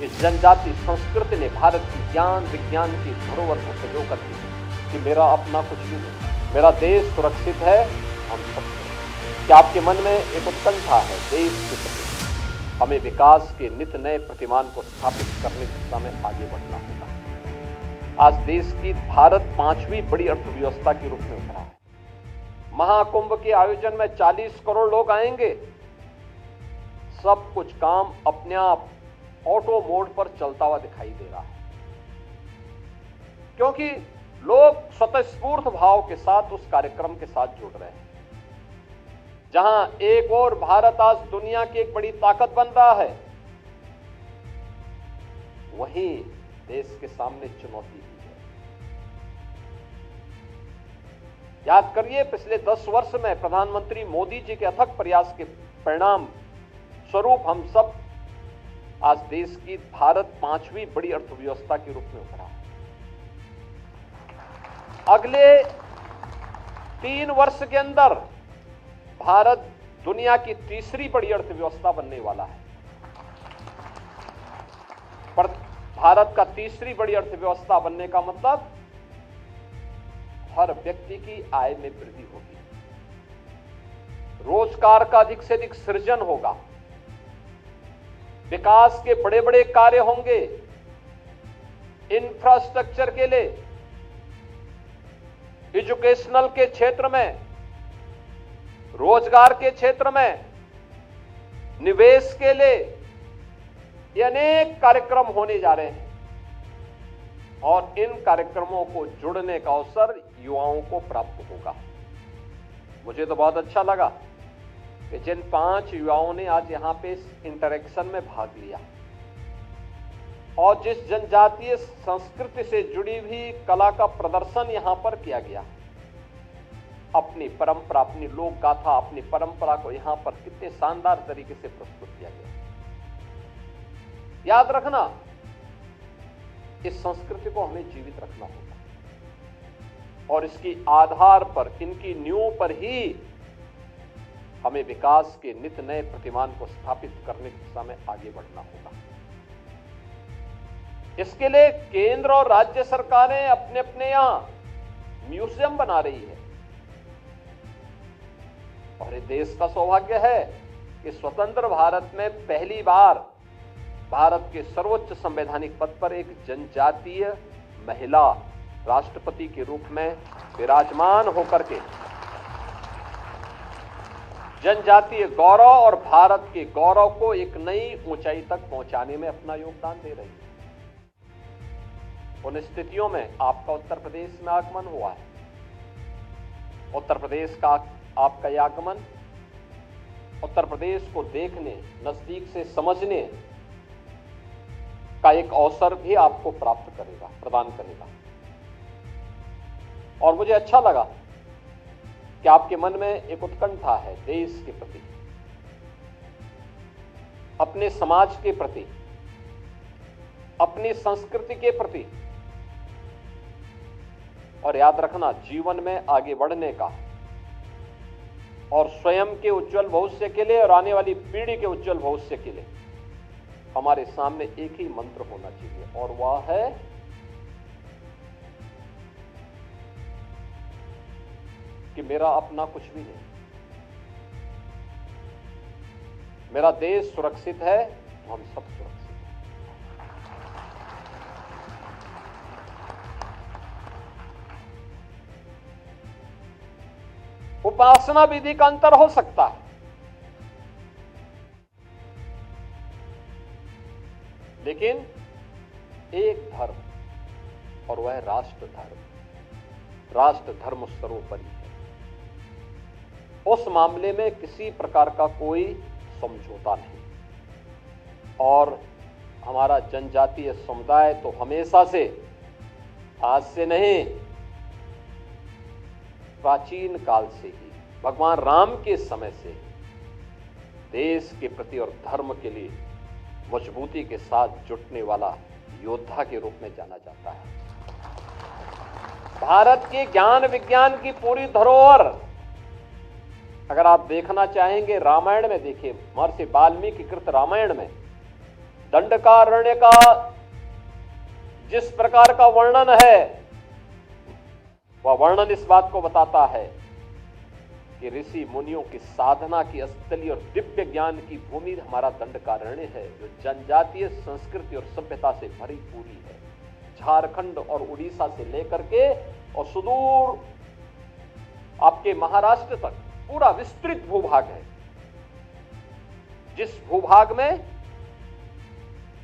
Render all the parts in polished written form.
इस जनजाति संस्कृति ने भारत की ज्ञान विज्ञान की धरोहर को सजो कर दी कि मेरा अपना कुछ भी नहीं, मेरा देश सुरक्षित है, हम सब। क्या आपके मन में एक उत्कंठा है देश के प्रति? हमें विकास के नित नए प्रतिमान को स्थापित करने की दिशा में आगे बढ़ना होगा। आज देश की भारत 5वीं बड़ी अर्थव्यवस्था के रूप में उभरा है। महाकुंभ के आयोजन में 40 करोड़ लोग आएंगे। सब कुछ काम अपने आप ऑटो मोड पर चलता हुआ दिखाई दे रहा है, क्योंकि लोग स्वतःस्फूर्त भाव के साथ उस कार्यक्रम के साथ जुड़ रहे हैं। जहां एक और भारत आज दुनिया की एक बड़ी ताकत बन रहा है, वहीं देश के सामने चुनौती भी है। याद करिए, पिछले 10 वर्ष में प्रधानमंत्री मोदी जी के अथक प्रयास के परिणाम स्वरूप हम सब आज देश की भारत 5वीं बड़ी अर्थव्यवस्था के रूप में उभरा है। अगले 3 वर्ष के अंदर भारत दुनिया की तीसरी बड़ी अर्थव्यवस्था बनने वाला है। पर भारत का तीसरी बड़ी अर्थव्यवस्था बनने का मतलब हर व्यक्ति की आय में वृद्धि होगी, रोजगार का अधिक से अधिक सृजन होगा, विकास के बड़े बड़े कार्य होंगे, इंफ्रास्ट्रक्चर के लिए, एजुकेशनल के क्षेत्र में, रोजगार के क्षेत्र में, निवेश के लिए ये अनेक कार्यक्रम होने जा रहे हैं। और इन कार्यक्रमों को जुड़ने का अवसर युवाओं को प्राप्त होगा। मुझे तो बहुत अच्छा लगा कि जिन 5 युवाओं ने आज यहां पे इस इंटरेक्शन में भाग लिया और जिस जनजातीय संस्कृति से जुड़ी हुई कला का प्रदर्शन यहां पर किया गया, अपनी परंपरा, अपनी लोक गाथा, अपनी परंपरा को यहां पर कितने शानदार तरीके से प्रस्तुत किया गया। याद रखना, इस संस्कृति को हमें जीवित रखना होगा और इसकी आधार पर, इनकी नींव पर ही हमें विकास के नित नए प्रतिमान को स्थापित करने की दिशा में आगे बढ़ना होगा। इसके लिए केंद्र और राज्य सरकारें अपने अपने यहां म्यूजियम बना रही है। और ये देश का सौभाग्य है कि स्वतंत्र भारत में पहली बार भारत के सर्वोच्च संवैधानिक पद पर एक जनजातीय महिला राष्ट्रपति के रूप में विराजमान होकर के जनजातीय गौरव और भारत के गौरव को एक नई ऊंचाई तक पहुंचाने में अपना योगदान दे रही है। उन स्थितियों में आपका उत्तर प्रदेश में आगमन हुआ है। उत्तर प्रदेश का आपका यह आगमन उत्तर प्रदेश को देखने, नजदीक से समझने का एक अवसर भी आपको प्राप्त करेगा, प्रदान करेगा। और मुझे अच्छा लगा कि आपके मन में एक उत्कंठा है देश के प्रति, अपने समाज के प्रति, अपनी संस्कृति के प्रति। और याद रखना, जीवन में आगे बढ़ने का और स्वयं के उज्जवल भविष्य के लिए और आने वाली पीढ़ी के उज्जवल भविष्य के लिए हमारे सामने एक ही मंत्र होना चाहिए, और वह है कि मेरा अपना कुछ भी नहीं, मेरा देश सुरक्षित है तो हम सब सुरक्षित हैं। उपासना विधि का अंतर हो सकता है, लेकिन एक धर्म, और वह राष्ट्र धर्म। राष्ट्र धर्म सर्वोपरि है। उस मामले में किसी प्रकार का कोई समझौता नहीं। और हमारा जनजातीय समुदाय तो हमेशा से, आज से नहीं, प्राचीन काल से ही, भगवान राम के समय से देश के प्रति और धर्म के लिए मजबूती के साथ जुटने वाला योद्धा के रूप में जाना जाता है। भारत के ज्ञान विज्ञान की पूरी धरोहर अगर आप देखना चाहेंगे, रामायण में देखिए, महर्षि वाल्मीकि कृत रामायण में दंडकारण्य का जिस प्रकार का वर्णन है, वह वर्णन इस बात को बताता है कि ऋषि मुनियों की साधना की स्थली और दिव्य ज्ञान की भूमि हमारा दंडकारण्य है, जो जनजातीय संस्कृति और सभ्यता से भरी पूरी है। झारखंड और उड़ीसा से लेकर के और सुदूर आपके महाराष्ट्र तक पूरा विस्तृत भूभाग है, जिस भूभाग में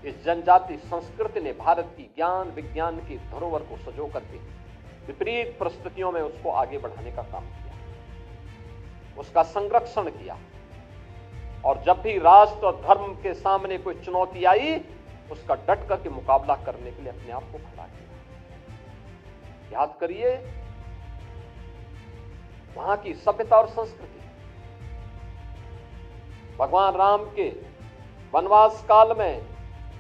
इस जनजाति संस्कृति ने भारत की ज्ञान विज्ञान की धरोहर को सजो करके विपरीत परिस्थितियों में उसको आगे बढ़ाने का काम किया, उसका संरक्षण किया। और जब भी राष्ट्र और धर्म के सामने कोई चुनौती आई, उसका डट करके मुकाबला करने के लिए अपने आप को खड़ा किया। याद करिए वहां की सभ्यता और संस्कृति। भगवान राम के वनवास काल में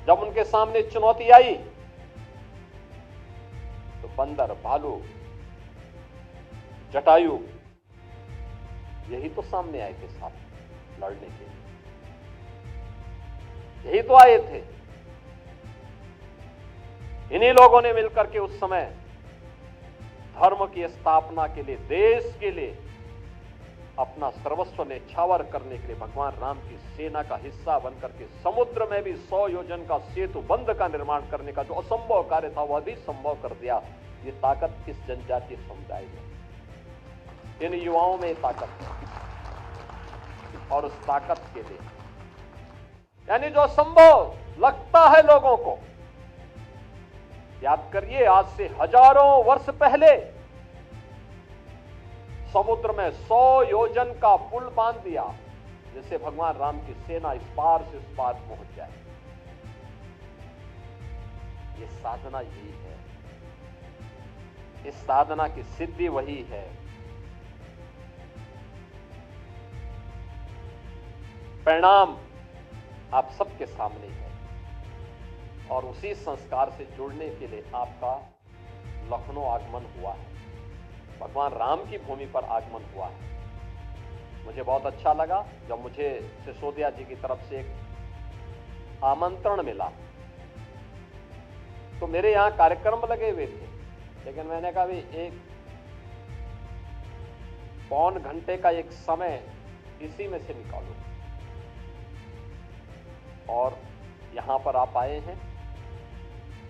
जब उनके सामने चुनौती आई, तो बंदर, भालू, जटायु यही तो सामने आए थे साथ लड़ने के लिए, यही तो आए थे। इन्हीं लोगों ने मिलकर के उस समय धर्म की स्थापना के लिए, देश के लिए अपना सर्वस्व न्यौछावर करने के लिए भगवान राम की सेना का हिस्सा बनकर के समुद्र में भी 100 योजन का सेतु बंध का निर्माण करने का जो असंभव कार्य था वह भी संभव कर दिया। ये ताकत इस जनजातीय समुदाय में, इन युवाओं में ताकत है। और उस ताकत के लिए, यानी जो संभव लगता है लोगों को, याद करिए आज से हजारों वर्ष पहले समुद्र में 100 योजन का पुल बांध दिया, जिससे भगवान राम की सेना इस पार से उस पार पहुंच जाए। ये साधना यही है, इस साधना की सिद्धि वही है। परिणाम आप सबके सामने है, और उसी संस्कार से जुड़ने के लिए आपका लखनऊ आगमन हुआ है, भगवान राम की भूमि पर आगमन हुआ है। मुझे बहुत अच्छा लगा जब मुझे सिसोदिया जी की तरफ से एक आमंत्रण मिला, तो मेरे यहां कार्यक्रम लगे हुए थे, लेकिन मैंने कहा भी एक पौन घंटे का एक समय इसी में से निकालो, और यहां पर आप आए हैं।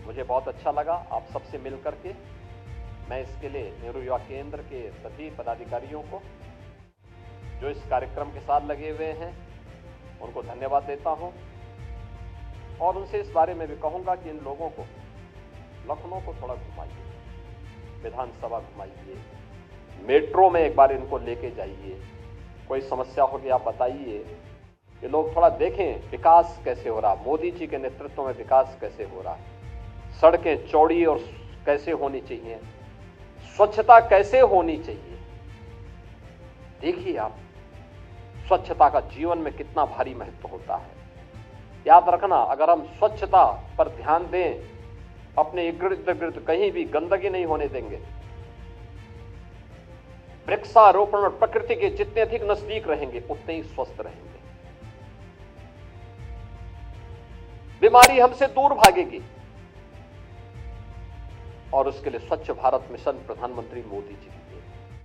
मुझे बहुत अच्छा लगा आप सबसे मिल करके। मैं इसके लिए नेहरू युवा केंद्र के सभी पदाधिकारियों को जो इस कार्यक्रम के साथ लगे हुए हैं उनको धन्यवाद देता हूं, और उनसे इस बारे में भी कहूंगा कि इन लोगों को लखनऊ को थोड़ा घुमाइए, विधानसभा घुमाइए, मेट्रो में एक बार इनको लेके जाइए, कोई समस्या होगी आप बताइए। ये लोग थोड़ा देखें विकास कैसे हो रहा, मोदी जी के नेतृत्व में विकास कैसे हो रहा, सड़कें चौड़ी और कैसे होनी चाहिए, स्वच्छता कैसे होनी चाहिए। देखिए आप, स्वच्छता का जीवन में कितना भारी महत्व होता है। याद रखना, अगर हम स्वच्छता पर ध्यान दें, अपने इर्द गिर्द कहीं भी गंदगी नहीं होने देंगे, वृक्षारोपण और प्रकृति के जितने अधिक नजदीक रहेंगे उतने ही स्वस्थ रहेंगे, बीमारी हमसे दूर भागेगी। और उसके लिए स्वच्छ भारत मिशन प्रधानमंत्री मोदी जी की